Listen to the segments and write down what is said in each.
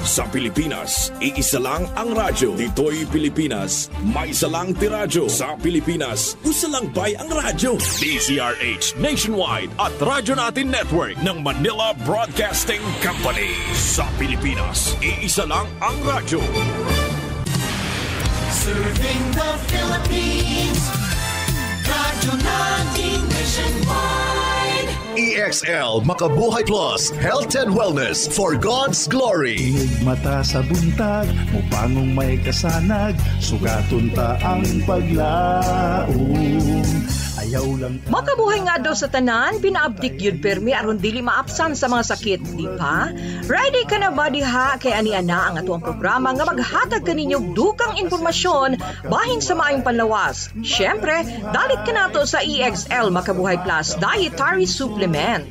Sa Pilipinas, iisa lang ang radyo. Dito'y Pilipinas, may isa lang tiradyo. Sa Pilipinas, usa lang bay ang radyo. DZRH Nationwide at Radyo Natin Network ng Manila Broadcasting Company. Sa Pilipinas, iisa lang ang radyo. Serving the Philippines, Radyo Natin Nationwide. EXL Makabuhay Plus, Health and Wellness for God's Glory. Mata sa buntag, mupangong may kasanag, sugatun ta ang paglaong. Ayaw lang ta. Makabuhay nga daw sa tanan, pinaabdik yun permi aron dili maapsan sa mga sakit, di ba? Ready ka na ba diha kay ani-ana ang atuang programa nga maghatag kaninyong dukang impormasyon bahin sa maayong panlawas. Syempre, dalit ka nato sa EXL Makabuhay Plus Dietary Supplement.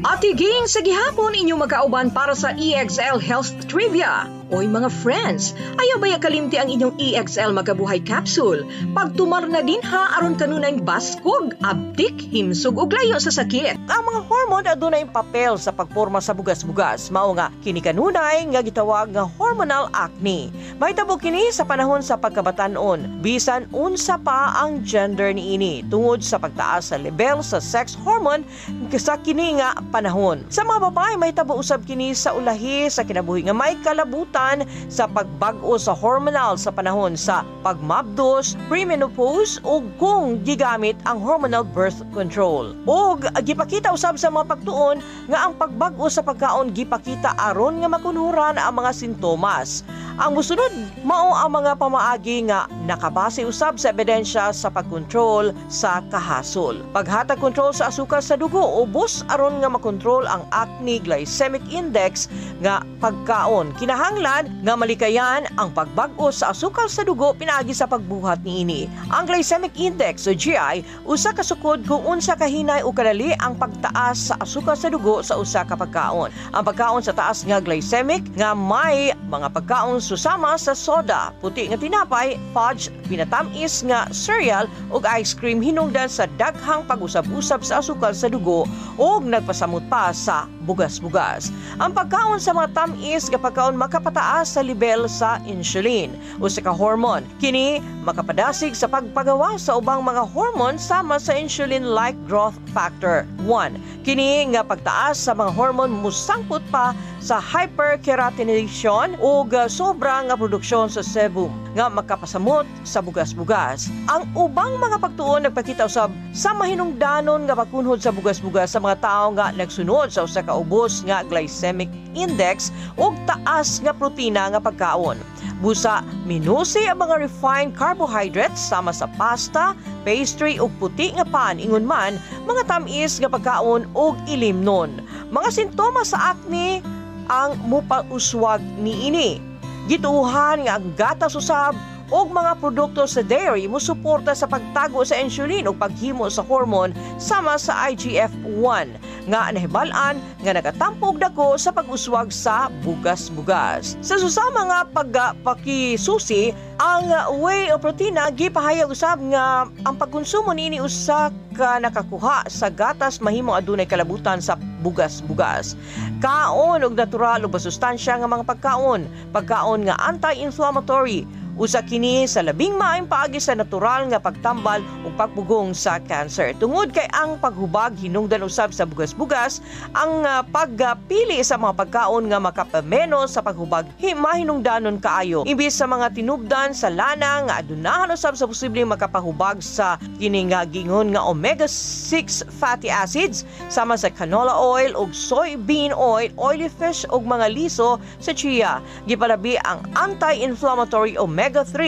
At higing sa gihapon inyong magkauban para sa EXL Health Trivia. Oy mga friends, ayaw ba kalimti ang inyong EXL Makabuhay Capsule? Pagtumar na din ha aron kanunay baskog, abdik, himsog ug layo sa sakit. Ang mga hormone adunay papel sa pagporma sa bugas-bugas. Mao nga kini kanunay nga gitawag nga hormonal acne. Mahitabo kini sa panahon sa pagkabatanon. Bisan unsa pa ang gender niini tungod sa pagtaas sa level sa sex hormone sa kini nga panahon. Sa mga babae mahitabo usab kini sa ulahi sa kinabuhi nga may kalabutan sa pagbag-o sa hormonal sa panahon sa pagmabdos, premenopause o kung gigamit ang hormonal birth control. O gipakita usab sa mga pagtuon nga ang pagbag-o sa pagkaon gipakita aron nga makunhuran ang mga sintomas. Ang musunod mao ang mga pamaagi nga nakabase usab sa ebidensya sa pagkontrol sa kahasol. Paghatag kontrol sa asukal sa dugo ubos aron nga makontrol ang acne glycemic index nga pagkaon. Kinahanglan nga malikayan ang pagbag-o sa asukal sa dugo pinaagi sa pagbuhat niini. Ang glycemic index o GI usa ka sukod kung unsa kahinay o kadali ang pagtaas sa asukal sa dugo sa usa ka pagkaon. Ang pagkaon sa taas nga glycemic nga may mga pagkaon susama sa soda, puti nga tinapay, fudge, pinatamis nga cereal ug ice cream hinungdan sa daghang pag-usab-usab sa asukal sa dugo ug nagpasamot pa sa bugas-bugas. Ang pagkaon sa mga tamis nga pagkaon makapataas sa level sa insulin o sa hormone. Kini makapadasig sa pagpagawa sa ubang mga hormone sama sa insulin-like growth factor 1. Kini nga pagtaas sa mga hormone musangput pa sa hyperkeratination o sobra nga produksyon sa sebum nga makapasamot sa bugas-bugas. Ang ubang mga pagtuon nagpakita usab sa mahinungdanon nga pagkunhod sa bugas-bugas sa mga tao nga nagsunod sa usa ka ubos nga glycemic index ug taas nga protina nga pagkaon. Busa, minusi ang mga refined carbohydrates sama sa pasta, pastry ug puti nga pan ingon man mga tamis nga pagkaon ug ilimnon. Mga sintomas sa acne ang mupauswag niini. Gituuhan nga ang gatas usab og mga produkto sa dairy musuporta sa pagtago sa insulin ug paghimo sa hormone sama sa IGF-1 nga nahibalan nga nagatampog dako sa pag-uswag sa bugas-bugas. Sa susama nga pagpakisusi, ang whey o protina gipahayag usab nga ang pagkonsumo niini usa ka nakakuha sa gatas mahimo adunay kalabutan sa bugas-bugas. Kaon og natural ug masustansya nga mga pagkaon nga anti-inflammatory. Usa kini sa labing maayong paagi sa natural nga pagtambal ug pagpugong sa cancer. Tungod kay ang paghubag hinungdan usab sa bugas-bugas, ang pagpili sa mga pagkaon nga makapameno sa paghubag mahinungdanon kaayo. Imbis sa mga tinubdan sa lana nga adunahan usab sa posibleng makapahubag sa kini nga gingon nga omega-6 fatty acids sama sa canola oil ug soybean oil, oily fish ug mga liso sa chia. Gipalabi ang anti-inflammatory omega-3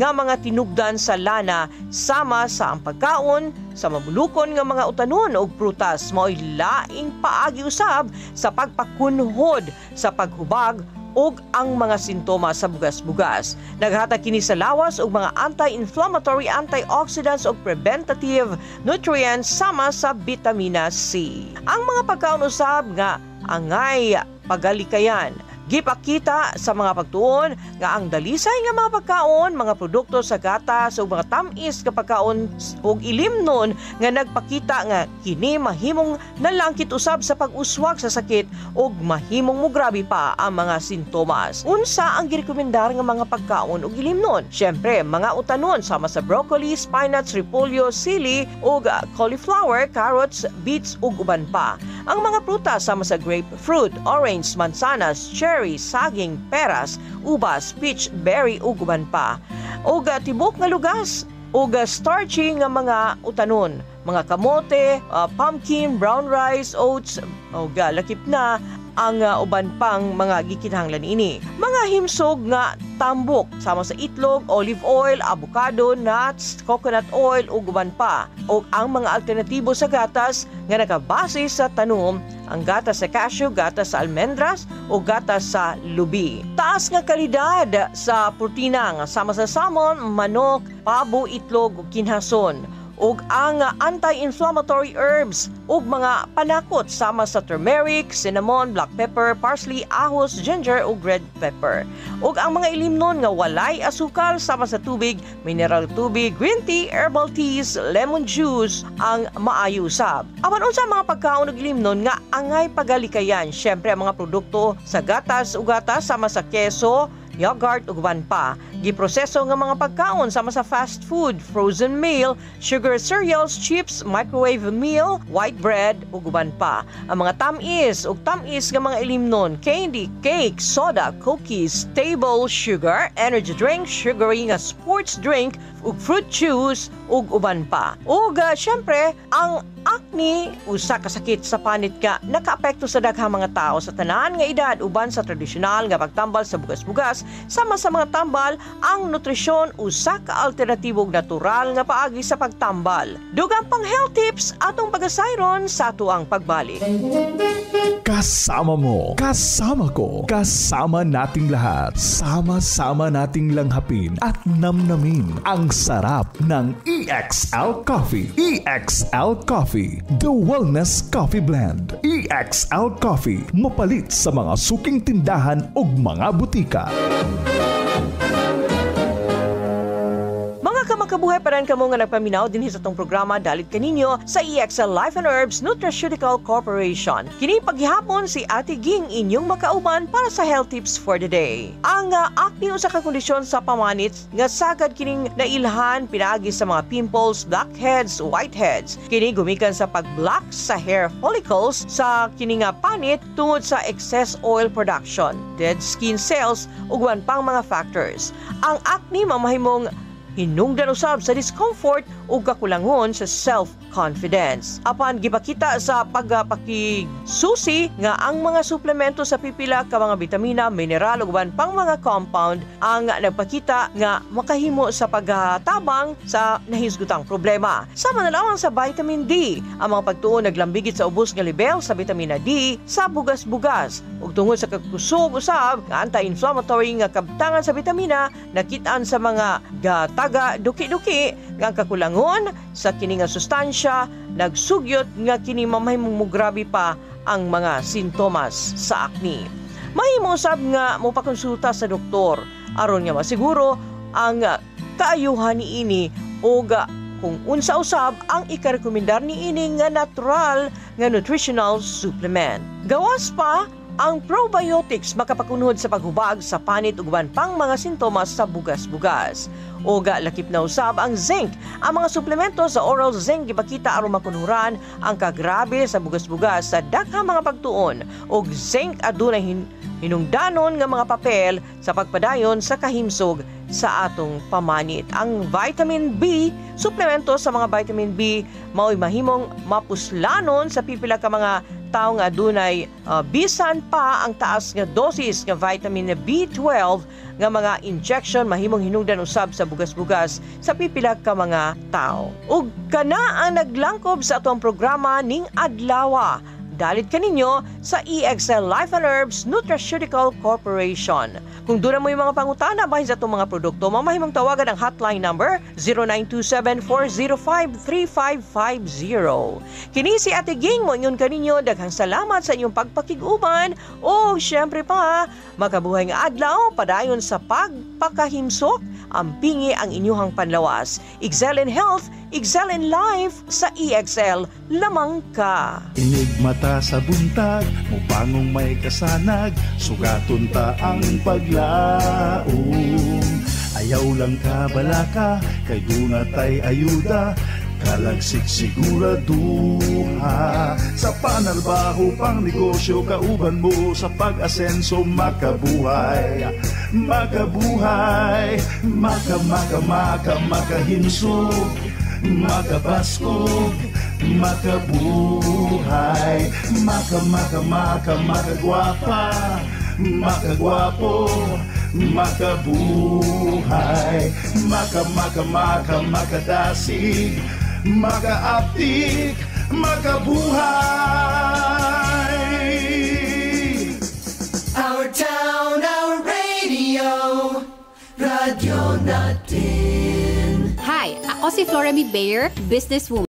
nga mga tinugdan sa lana sama sa ang pagkaon sa mabulukon nga mga utanon ug prutas mao'y laing paagi usab sa pagpakunhod sa paghubag ug ang mga sintomas sa bugas-bugas. Naghatag kini sa lawas og mga anti-inflammatory, antioxidants ug preventative nutrients sama sa vitamina C. Ang mga pagkaon usab nga angay pagalikayan Gipakita sa mga pagtuon nga ang dalisay nga mga pagkaon, mga produkto sa gatas ug mga tamis nga pagkaon ug ilimnon nga nagpakita nga kini mahimong nalangkit usab sa pag-uswag sa sakit ug mahimong mograbe pa ang mga sintomas. Unsa ang girekomendar nga mga pagkaon ug ilimnon? Syempre, mga utanon sama sa broccoli, spinach, repolyo, sili ug cauliflower, carrots, beets ug uban pa. Ang mga prutas sama sa grapefruit, orange, mansanas, cherry, saging, peras, ubas, peach, berry ug uban pa. Ug tibok nga lugas ug starchy nga mga utanon, mga kamote, pumpkin, brown rice, oats ug lakip na ang uban pang mga gikinahanglan ini. Mga himsog nga tambok sama sa itlog, olive oil, avocado, nuts, coconut oil ug uban pa. O ang mga alternatibo sa gatas nga nakabase sa tanom, ang gatas sa cashew, gatas sa almendras o gatas sa lubi. Taas nga kalidad sa protina nga sama sa salmon, manok, pabo, itlog ug kinhason. Ug ang anti-inflammatory herbs ug mga panakot sama sa turmeric, cinnamon, black pepper, parsley, ahos, ginger ug red pepper. Ug ang mga ilimnon nga walay asukal sama sa tubig, mineral tubig, green tea, herbal teas, lemon juice ang maayo usab. Apan unsa mga pagkaon ug ilimnon nga angay pagalikayan? Syempre ang mga produkto sa gatas ug gatas sama sa keso, yogurt ug uban pa. Giproseso nga mga pagkaon sama sa fast food, frozen meal, sugar cereals, chips, microwave meal, white bread ug uban pa. Ang mga tamis ug tamis nga mga ilimnon, candy, cake, soda, cookies, table sugar, energy drink, sugary nga sports drink ug fruit juice ug uban pa. Ug syempre ang acne usa ka sakit sa panit nga nakaapekto sa daghang mga tao sa tanan nga edad uban sa tradisyonal nga pagtambal sa bugas-bugas sama sa mga tambal. Ang nutrisyon usa ka alternatibong natural nga paagi sa pagtambal. Dugang pang health tips atong pagasayron sa atuang pagbalik. Kasama mo, kasama ko, kasama nating lahat. Sama-sama nating langhapin at namnamin ang sarap ng EXL Coffee. EXL Coffee, the wellness coffee blend. EXL Coffee, mapalit sa mga suking tindahan ug mga butika. Makabuhay pa rin kamo nga nagpaminaw din sa itong programa dalit kaninyo sa EXL Life and Herbs Nutraceutical Corporation. Kini paghihapon si Ate Ging inyong makauban para sa health tips for the day. Ang acne usa ka kondisyon sa pamanit nga sagad kining nailhan pinaagi sa mga pimples, blackheads, whiteheads. Kini gumikan sa pag-block sa hair follicles sa kini nga panit tungod sa excess oil production, dead skin cells ug uban pang mga factors. Ang acne mamahimong hinungdan usab sa discomfort o kakulangon sa self-confidence. Apan gipakita sa pagpakisusi nga ang mga suplemento sa pipila ka mga bitamina, mineral ug uban pang mga compound ang nagpakita nga makahimo sa pagtabang sa nahisgutang problema. Sama na lamang sa vitamin D, ang mga pagtuon naglambigit sa ubos nga level sa vitamina D sa bugas-bugas ug tungod sa kakusog usab nga anti-inflammatory nga kabtangan sa vitamina nakit-an sa mga taga duki-duki nga kakulangon sa kini nga sustansya nagsugyot nga kini mamahimong mugrabe pa ang mga sintomas sa acne. Mahimo usab nga mopakonsulta sa doktor aron nga masiguro ang kaayuhan niini o kung unsa usab ang ikarekomendar niini nga natural nga nutritional supplement. Gawas pa ang probiotics makapakunhod sa paghubag sa panit ug uban pang mga sintomas sa bugas-bugas. O lakip na usab ang zinc. Ang mga suplemento sa oral zinc gipakita aron makunhuran ang kagrabe sa bugas-bugas sa daghang mga pagtuon. Og zinc adunay hinungdanon nga mga papel sa pagpadayon sa kahimsog sa atong pamanit. Ang vitamin B, suplemento sa mga vitamin B mao'y mahimong mapuslanon sa pipila ka mga tao nga adunay bisan pa ang taas nga dosis nga vitamin B12 nga mga injection mahimong hinungdan usab sa bugas-bugas sa pipila ka mga tao. Ug kana ang naglangkob sa atong programa ning adlaw dalit kaninyo sa EXL Life and Herbs Nutraceutical Corporation. Kung doon mo yung mga pangutana bahin sa itong mga produkto, mamahimang tawagan ang hotline number 0927-405-3550. Kini si Ate Ging mo ingon kaninyo, daghang salamat sa inyong pagpakiguban o syempre pa, makabuhay nga adlaw padayon sa pagpakahimsok, ampingi ang inyuhang panlawas. Excel in health, excel in life, sa EXL lamang ka. Inigmata sa buntag, mupangong may kasanag, sugaton ta ang paglaom. Ayaw lang ka balaka, kay dunatay ayuda, kalagsik siguraduha. Sa panarbaho pang negosyo, kauban mo sa pag-asenso, makabuhay. Makabuhay, makahinsog, makabaskog, makabuhay, makagwapa, makagwapo, makabuhay, makadasig, makaaptik, makabuhay. Our town, our radio, radyo natin. Hi, ako si Floremy Bayer, businesswoman.